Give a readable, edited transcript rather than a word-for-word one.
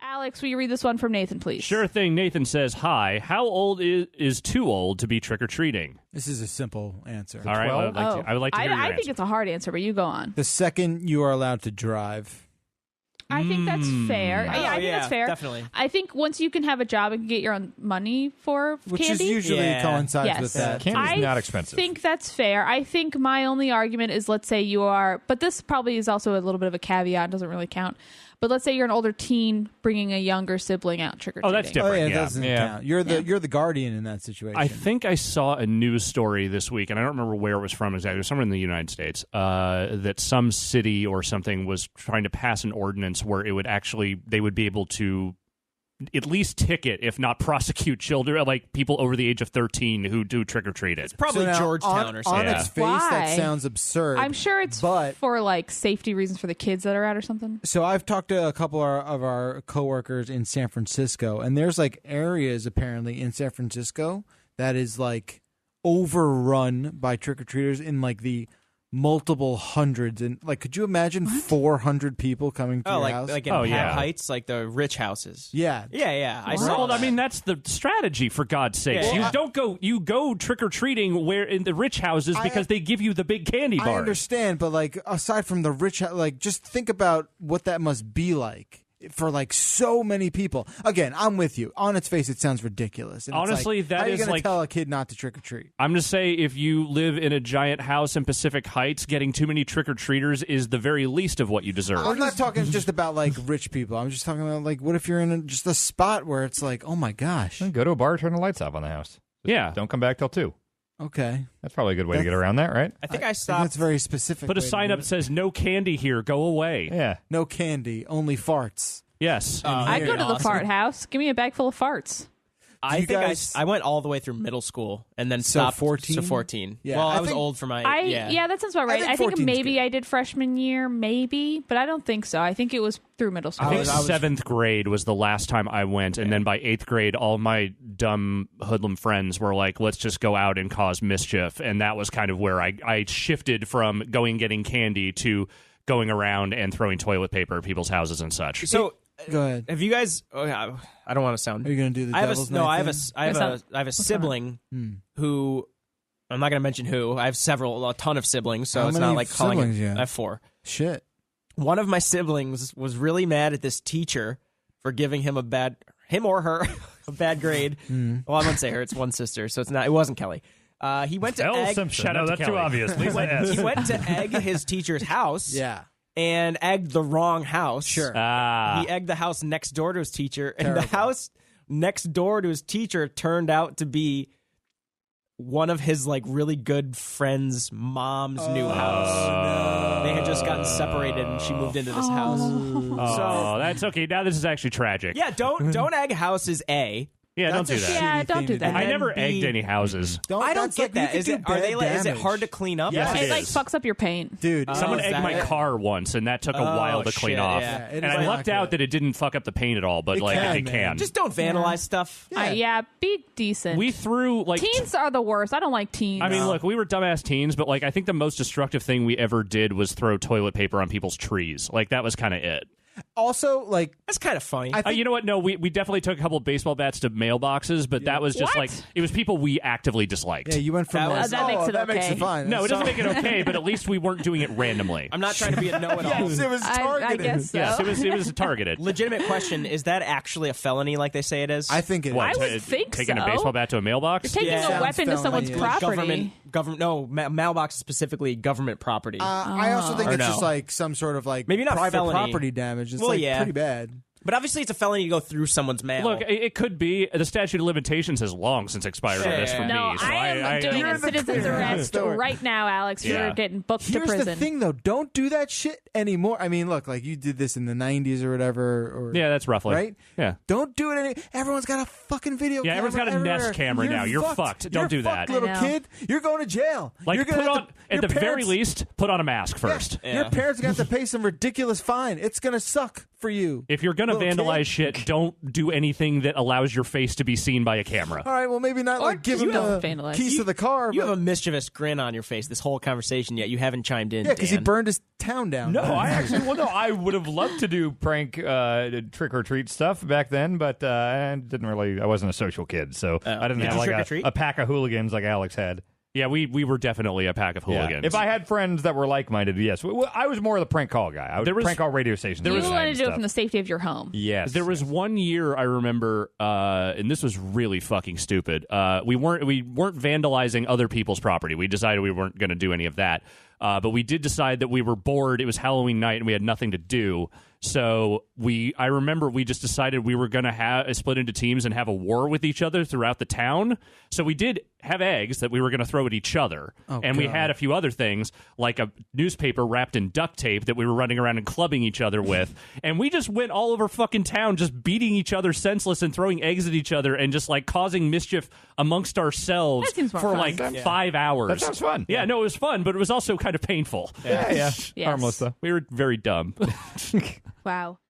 Alex, will you read this one from Nathan, please? Sure thing. Nathan says, hi, how old is too old to be trick-or-treating? This is a simple answer. All right, I would like to hear your I answer. think it's a hard answer, but you go on. The second you are allowed to drive. I think that's fair. I think that's fair. Definitely. I think once you can have a job and get your own money for Which candy. is usually coincides with that. Candy's not expensive. I think that's fair. I think my only argument is, let's say you are, but this probably is also a little bit of a caveat, doesn't really count. But let's say you're an older teen bringing a younger sibling out trick-or-treating. Oh, that's different. Oh, yeah, that doesn't count. You're the guardian in that situation. I think I saw a news story this week, and I don't remember where it was from exactly. It was somewhere in the United States, that some city or something was trying to pass an ordinance where it would actually, they would be able to at least ticket, if not prosecute children, like people over the age of 13 who do trick-or-treated. It's probably now, Georgetown or something. On its face, Why? that sounds absurd. I'm sure it's for like safety reasons for the kids that are out or something. So I've talked to a couple of our coworkers in San Francisco, and there's like areas apparently in San Francisco that is like overrun by trick-or-treaters in like the multiple hundreds. And like, could you imagine 400 people coming to your house? Like in Heights, like the rich houses. Yeah. I saw Well, that. I mean, that's the strategy, for God's sakes. Yeah. You go trick-or-treating where in the rich houses because they give you the big candy bars. I understand, but like aside from the rich, like just think about what that must be like for like so many people. Again, I'm with you. On its face, it sounds ridiculous. And honestly, it's like, that how are you is gonna like tell a kid not to trick or treat. I'm just saying, if you live in a giant house in Pacific Heights, getting too many trick-or-treaters is the very least of what you deserve. I'm not talking just about like rich people. I'm just talking about like, what if you're in just a spot where it's like, oh my gosh. Go to a bar, turn the lights off on the house. Don't come back till 2. Okay. That's probably a good way to get around that, right? I think I stopped. That's very specific. Put a sign up that says, no candy here, go away. Yeah. No candy, only farts. Yes. I go to the fart house. Give me a bag full of farts. I think I went all the way through middle school and then stopped 14? to 14. Yeah, well, I I was think- old for my That sounds about right. I think 14's maybe good. I did freshman year, maybe, but I don't think so. I think it was through middle school. I think 7th grade was the last time I went, and then by 8th grade, all my dumb hoodlum friends were like, let's just go out and cause mischief, and that was kind of where I shifted from going and getting candy to going around and throwing toilet paper at people's houses and such. So, go ahead. Have you guys? I don't want to sound. Are you going to do the devil's night thing? I have a sibling who I'm not going to mention who. I have a ton of siblings, so How it's many not like calling siblings it. you have? I have 4. Shit. One of my siblings was really mad at this teacher for giving him him or her a bad grade. Well, I won't say her; it's one sister, so it wasn't Kelly. He went to egg. Shout out to that's Kelly. too obvious. Lisa S. He went to egg his teacher's house. Yeah. And egged the wrong house. Sure. He egged the house next door to his teacher, and the house next door to his teacher turned out to be one of his like really good friend's mom's new house. No. They had just gotten separated, and she moved into this house. Oh, that's okay. Now this is actually tragic. Yeah, don't egg houses. Yeah, don't do that. Yeah, don't do that. I never B- egged any houses. I don't get that. Is it hard to clean up? Yes, it it like is. fucks up your paint. Dude, Someone is egged that my it? car once, and that took a while to clean shit, off. yeah. It And is I not lucked out good. that it didn't fuck up the paint at all, but It like can, it man. can. Just don't vandalize stuff. Be decent. We threw like teens are the worst. I don't like teens. I mean, look, we were dumbass teens, but like I think the most destructive thing we ever did was throw toilet paper on people's trees. Like that was kind of it. Also, like, That's kind of funny. I think You know what? No, we definitely took a couple of baseball bats to mailboxes, but that was just What? like it was people we actively disliked. yeah, you went from That like, was- that makes it okay. fine. No, it doesn't That's make it okay, but at least we weren't doing it randomly. I'm not trying to be a know-it-all. Yes, it was targeted. I guess so. Yes, it was targeted. Legitimate question: is that actually a felony, like they say it is? I think it What, is. I would think taking so. a baseball bat to a mailbox? You're taking Yeah. a weapon to Sounds someone's felony. Like property. government. No, mailbox is specifically government property. I also think Or it's no. just like some sort of like Maybe not private felony. property damage. It's Well, like yeah. pretty bad. but obviously, it's a felony to go through someone's mail. Look, it could be. The statute of limitations has long since expired on this for Yeah. No, me. So I am doing You're a in the citizen's clear. arrest Story. right now, Alex. Yeah. You're getting booked to Here's prison. the thing, though. Don't do that shit anymore. I mean, look, like you did this in the 90s or whatever. Or, Yeah, that's roughly. right? Yeah. Don't do it any. Everyone's got a fucking video Yeah, camera. everyone's got a everywhere. Nest camera now. You're fucked. Don't You're do that. fucked, little I know. kid. You're going to jail. Like, You're gonna put have on, to- at your the very parents- least, put on a mask first. Yeah. Your parents are going to have to pay some ridiculous fine. It's going to suck for you. If you're going to Little vandalize kid. shit, don't do anything that allows your face to be seen by a camera. All right, well, maybe not like give him the vandalize. keys to the car. You but, have a mischievous grin on your face this whole conversation, yet you haven't chimed in. yeah, because he Dan. burned his town down. No, I would have loved to do prank trick or treat stuff back then, but I wasn't a social kid, so I didn't Did have you like trick-or-treat? a pack of hooligans like Alex had. Yeah, we were definitely a pack of hooligans. If I had friends that were like-minded, yes. I was more of the prank call guy. I would prank call radio stations. You and wanted to do it stuff. from the safety of your home. Yes. There was one year I remember, and this was really fucking stupid. We weren't vandalizing other people's property. We decided we weren't going to do any of that. But we did decide that we were bored. It was Halloween night and we had nothing to do. So I remember we just decided we were going to split into teams and have a war with each other throughout the town. So we did have eggs that we were going to throw at each other. We had a few other things like a newspaper wrapped in duct tape that we were running around and clubbing each other with. And we just went all over fucking town just beating each other senseless and throwing eggs at each other and just like causing mischief amongst ourselves That seems more for fun. like 5 hours. That sounds fun. Yeah, no, it was fun, but it was also kind of painful. Yeah. Yes. Harmless, though. We were very dumb. Wow.